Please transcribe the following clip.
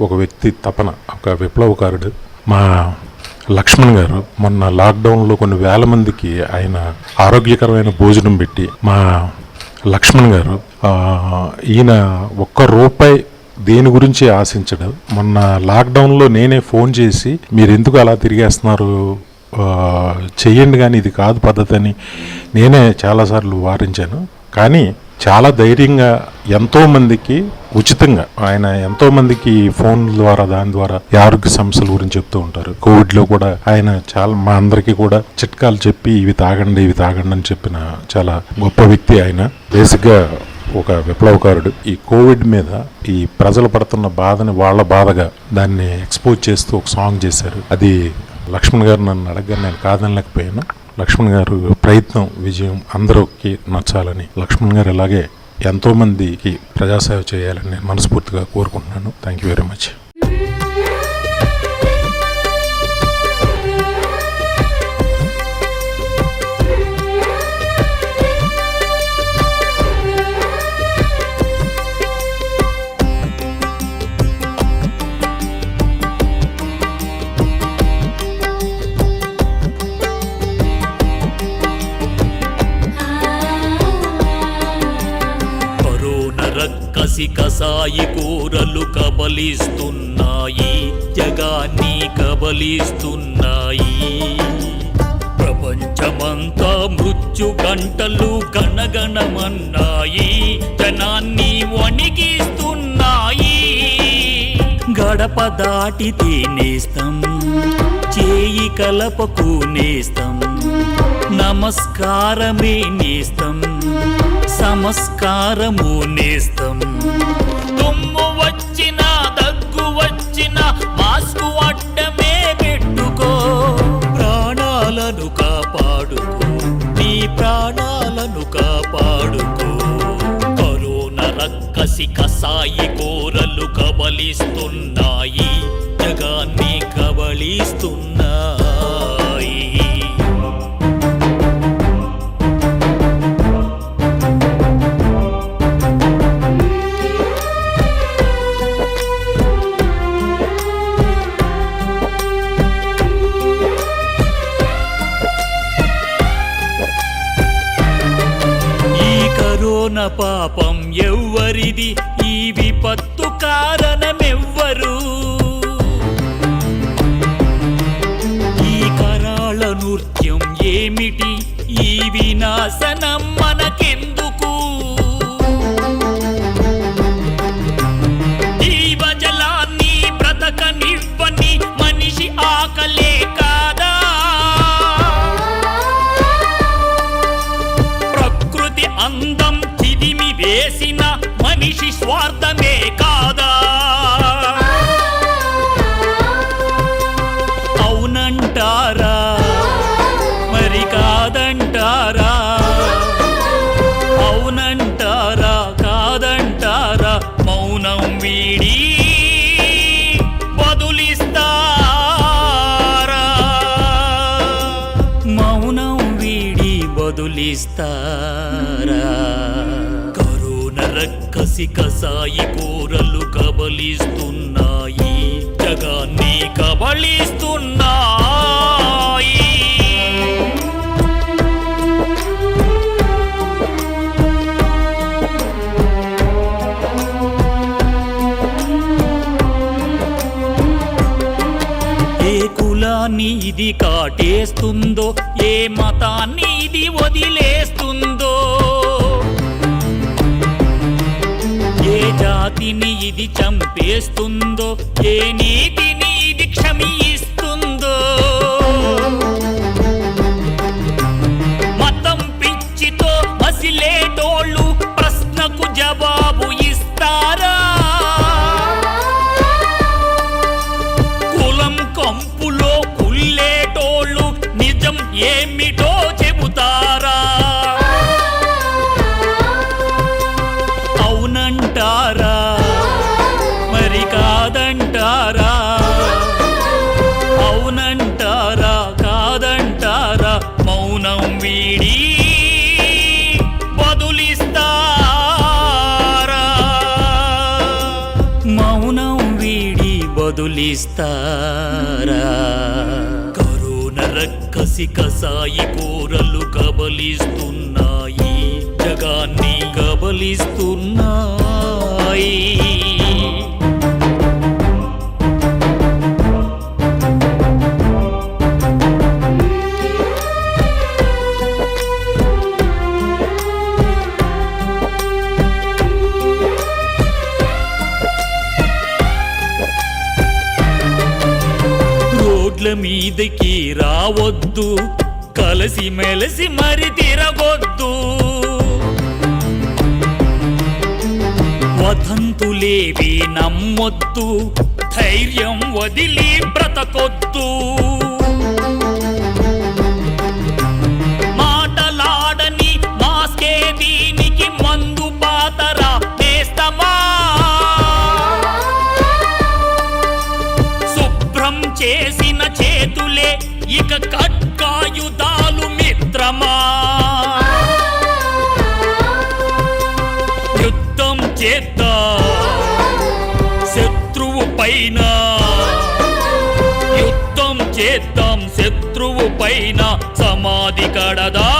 ఒక వ్యక్తి తపన, ఒక విప్లవకారుడు మా లక్ష్మణ్ గారు మొన్న లాక్డౌన్లో కొన్ని వేల మందికి ఆయన ఆరోగ్యకరమైన భోజనం పెట్టి మా లక్ష్మణ్ గారు ఈయన ఒక్క రూపాయి దేని గురించి ఆశించడు. మొన్న లాక్డౌన్లో నేనే ఫోన్ చేసి మీరు ఎందుకు అలా తిరిగేస్తున్నారు, చెయ్యండి కానీ ఇది కాదు పద్ధతి అని నేనే చాలాసార్లు వారించాను. కానీ చాలా ధైర్యంగా ఎంతోమందికి ఉచితంగా ఆయన ఎంతోమందికి ఫోన్ ద్వారా దాని ద్వారా ఆరోగ్య సమస్యల గురించి చెప్తూ ఉంటారు. కోవిడ్లో కూడా ఆయన చాలా మా అందరికీ కూడా చిట్కాలు చెప్పి ఇవి తాగండి అని చెప్పిన చాలా గొప్ప వ్యక్తి ఆయన. బేసిక్గా ఒక విప్లవకారుడు. ఈ కోవిడ్ మీద ఈ ప్రజలు పడుతున్న బాధని వాళ్ళ బాధగా దాన్ని ఎక్స్పోజ్ చేస్తూ ఒక సాంగ్ చేశారు. అది లక్ష్మణ్ గారు నన్ను అడగగా నేను కాదనలేకపోయాను. లక్ష్మణ్ గారు ప్రయత్నం విజయం అందరికి నచ్చాలని, లక్ష్మణ్ గారు ఇలాగే ఎంతోమందికి ప్రజాసేవ చేయాలని నేను మనస్ఫూర్తిగా కోరుకుంటున్నాను. Thank you very much. కసాయి కూరలు కబలిస్తున్నాయి, జగాన్ని కబలిస్తున్నాయి. ప్రపంచమంతా మృత్యు గంటలు గణగణమన్నాయి, జనాన్ని వణికిస్తున్నాయి. గడప దాటితే నేస్తం, చేయి కలపకు నేస్తం, నమస్కారమే నేస్తం, సమస్కారము నేస్తం. తుమ్ము వచ్చిన దగ్గు వచ్చిన మాస్కు అడ్డమే పెట్టుకో, ప్రాణాలను కాపాడుకో, నీ ప్రాణాలను కాపాడుకో. కరోనా రక్కసి కసాయి కూరలు కబలిస్తున్నాయి, జగాన్ని కబలిస్తున్నాయి. కరోనా పాపం ఎవ్వరిది, ఈ విపత్తు కారణమెవ్వరు? ఈ కరాళ నృత్యం ఏమిటి, ఈ వినాశనం మనకెందుకు? జీవజలాన్ని బ్రతకనివ్వని మనిషి ఆకలే కాదా? ప్రకృతి అందం చిదిమి వేసిన మనిషి స్వార్థమే కాదా? అవునంటారా మరి కాదంటారా? అవునంటారా కాదంటారా? మౌనం వీడి బదులిస్తారా? మౌనం వీడి బదులిస్తారా? రక్కసి కసాయి కూరలు కబలిస్తున్నాయి, జగాన్ని కబలిస్తున్నాయి. ఏ కులాన్ని ఇది కాటేస్తుందో, ఏ మతాన్ని ఇది వదిలేస్తుందో, ఏ జాతిని ఇది చంపేస్తుందో, ఏ నీతిని ఇది క్షమిస్తుందో. మతం పిచ్చితో మసిలేటోళ్ళు ప్రశ్నకు జవాబు ఇస్తారా? కులం కంపులో కుల్లేటోళ్ళు నిజం ఏమిటో చెబుతారా? అవునంటారా మరి కాదంటారా? వదిలిస్తారా? కరోనా రక్కసి కసాయి కూరలు కబలిస్తున్నాయి, జగాన్ని కబలిస్తున్నాయి. రోడ్ల మీదకి రావద్దు, కలసి మెలసి మరి తిరగొద్దు. వదంతులేవి నమ్మొద్దు, ధైర్యం వదిలి బ్రతకొద్దు. మాటలాడని మాస్కే దీనికి మందు పాతరా నేస్తమా? శుభ్రం చేసిన చేతులే ఇక ఖడ్గాయుధాలు మిత్రమా? యుద్ధం చేద్దాం శత్రువు పైన, యుద్ధం చేద్దాం శత్రువు పైన, సమాధి కడదా